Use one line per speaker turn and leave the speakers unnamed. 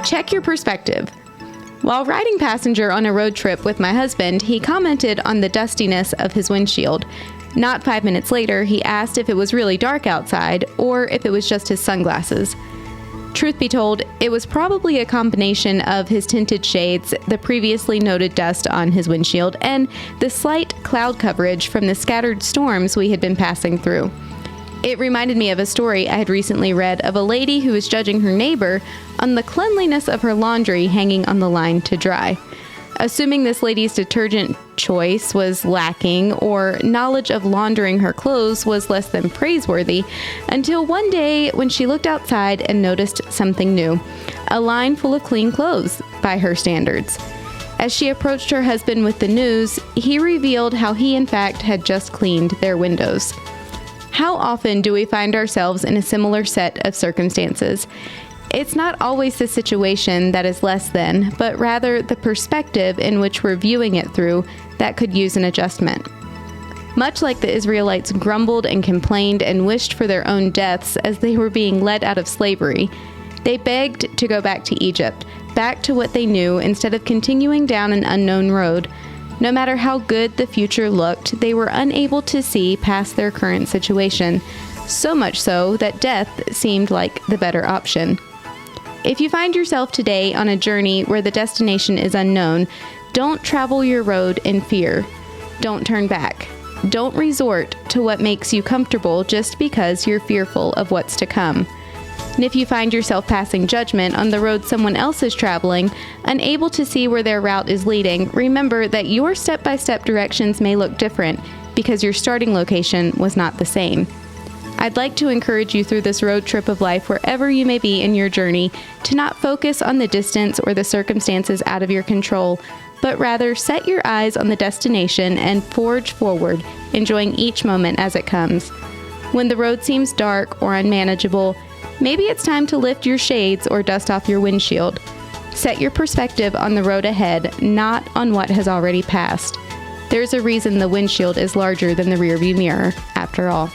Check your perspective. While riding passenger on a road trip with my husband, he commented on the dustiness of his windshield. Not 5 minutes later, he asked if it was really dark outside or if it was just his sunglasses. Truth be told, it was probably a combination of his tinted shades, the previously noted dust on his windshield, and the slight cloud coverage from the scattered storms we had been passing through. It reminded me of a story I had recently read of a lady who was judging her neighbor on the cleanliness of her laundry hanging on the line to dry. Assuming this lady's detergent choice was lacking or knowledge of laundering her clothes was less than praiseworthy, until one day when she looked outside and noticed something new, a line full of clean clothes by her standards. As she approached her husband with the news, he revealed how he in fact had just cleaned their windows. How often do we find ourselves in a similar set of circumstances? It's not always the situation that is less than, but rather the perspective in which we're viewing it through that could use an adjustment. Much like the Israelites grumbled and complained and wished for their own deaths as they were being led out of slavery, they begged to go back to Egypt, back to what they knew instead of continuing down an unknown road. No matter how good the future looked, they were unable to see past their current situation, so much so that death seemed like the better option. If you find yourself today on a journey where the destination is unknown, don't travel your road in fear. Don't turn back. Don't resort to what makes you comfortable just because you're fearful of what's to come. And if you find yourself passing judgment on the road someone else is traveling, unable to see where their route is leading, remember that your step-by-step directions may look different because your starting location was not the same. I'd like to encourage you through this road trip of life, wherever you may be in your journey, to not focus on the distance or the circumstances out of your control, but rather set your eyes on the destination and forge forward, enjoying each moment as it comes. When the road seems dark or unmanageable, maybe it's time to lift your shades or dust off your windshield. Set your perspective on the road ahead, not on what has already passed. There's a reason the windshield is larger than the rearview mirror, after all.